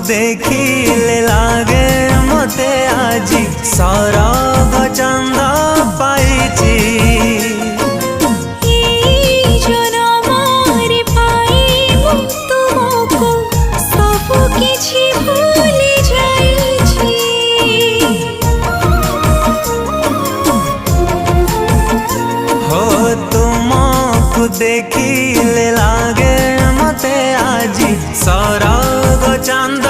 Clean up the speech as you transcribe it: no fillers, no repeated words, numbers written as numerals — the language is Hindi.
देखिले लागे मते आजी सरग चंद पाइची। हो तुमको देखिले लागे मते आजी सरग चंद